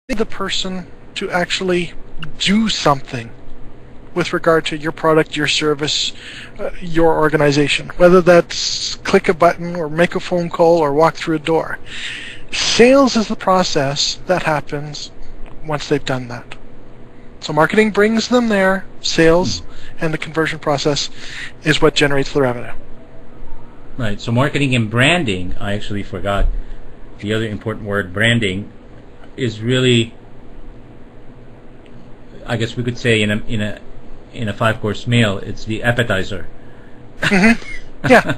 the person to actually do something with regard to your product, your service, your organization, whether that's click a button or make a phone call or walk through a door. Sales is the process that happens once they've done that. So marketing brings them there, sales and the conversion process is what generates the revenue. Right, so marketing and branding, I actually forgot the other important word, branding, is really, I guess we could say in a 5-course meal, it's the appetizer. Mm-hmm. Yeah.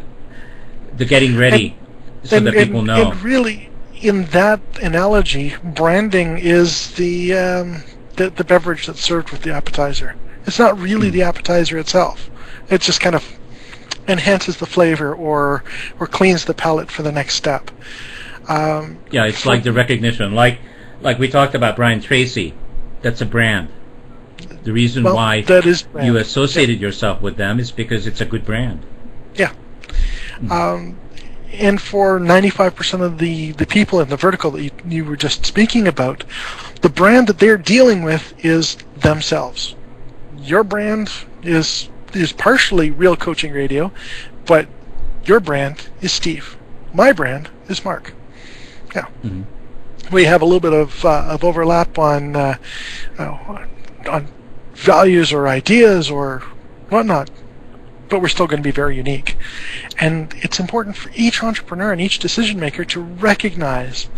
The getting ready so that people know. And really, in that analogy, branding is the beverage that's served with the appetizer. It's not really the appetizer itself. It just kind of enhances the flavor or cleans the palate for the next step. Yeah, it's like the recognition. Like we talked about Brian Tracy. That's a brand. The reason why that is brand. You associated yourself with them is because it's a good brand. Yeah. And for 95% of the people in the vertical that you were just speaking about, the brand that they're dealing with is themselves. Your brand is partially Real Coaching Radio, but your brand is Steve. My brand is Mark. Yeah. Mm-hmm. We have a little bit of overlap on values or ideas or whatnot, but we're still going to be very unique. And it's important for each entrepreneur and each decision maker to recognize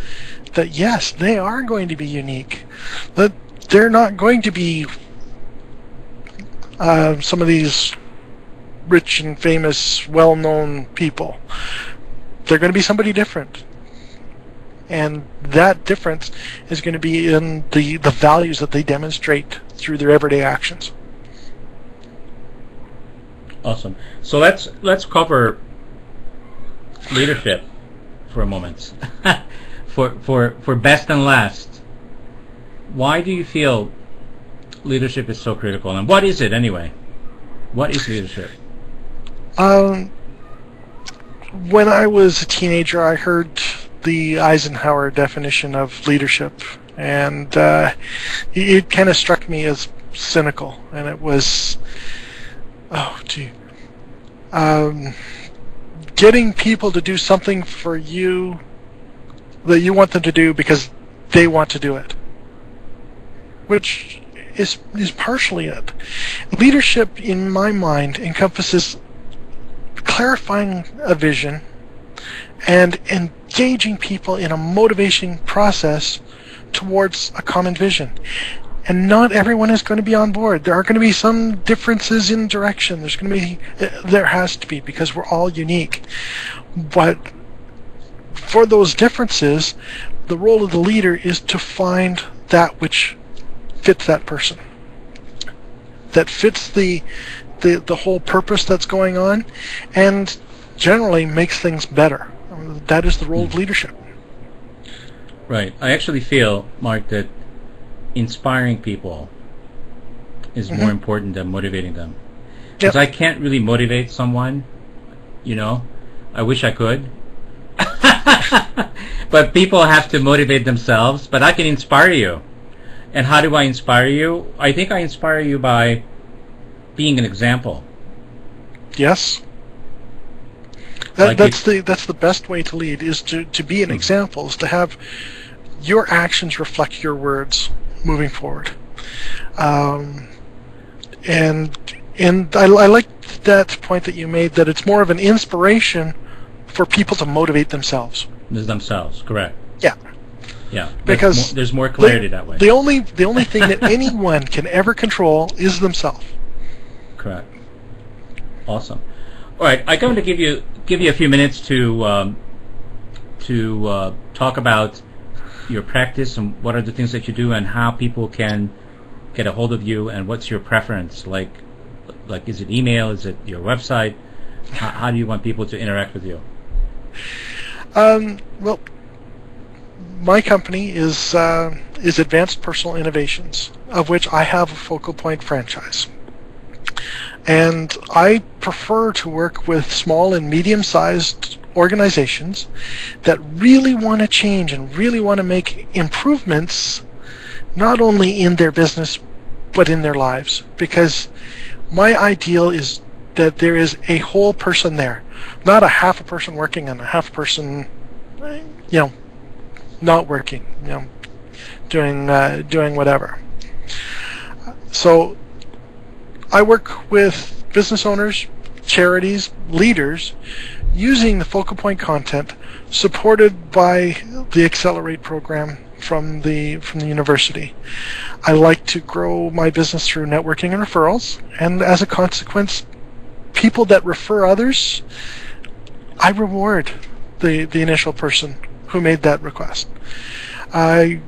that, yes, they are going to be unique, that they're not going to be some of these rich and famous, well-known people. They're going to be somebody different. And that difference is going to be in the values that they demonstrate through their everyday actions. Awesome. So let's cover leadership for a moment. for best and last, why do you feel leadership is so critical, and what is it anyway? What is leadership? When I was a teenager, I heard the Eisenhower definition of leadership, and it kind of struck me as cynical, and it was, getting people to do something for you that you want them to do because they want to do it, which is partially it. Leadership, in my mind, encompasses clarifying a vision and engaging people in a motivation process towards a common vision. And not everyone is going to be on board. There are going to be some differences in direction. There has to be, because we're all unique. But for those differences, the role of the leader is to find that which fits that person, that fits the whole purpose that's going on, and generally makes things better. That is the role of leadership. Right. I actually feel, Mark, that inspiring people is more important than motivating them. Because I can't really motivate someone, I wish I could. But people have to motivate themselves, but I can inspire you. And how do I inspire you? I think I inspire you by being an example. Yes. That's the best way to lead, is to be an example, is to have your actions reflect your words moving forward. And I like that point that you made, that it's more of an inspiration for people to motivate themselves. Themselves, correct. Yeah. Yeah. Because there's more clarity that way. The only thing that anyone can ever control is themselves. Correct. Awesome. All right, I'm going to give you a few minutes to talk about your practice and what are the things that you do and how people can get a hold of you, and what's your preference? Like is it email? Is it your website? How do you want people to interact with you? Well, my company is Advanced Personal Innovations, of which I have a Focal Point franchise. And I prefer to work with small and medium-sized organizations that really want to change and really want to make improvements not only in their business, but in their lives. Because my ideal is that there is a whole person there, not a half a person working and a half a person, not working, doing whatever. So I work with business owners, charities, leaders, using the Focal Point content supported by the Accelerate program from the university. I like to grow my business through networking and referrals, and as a consequence, people that refer others, I reward the initial person who made that request. I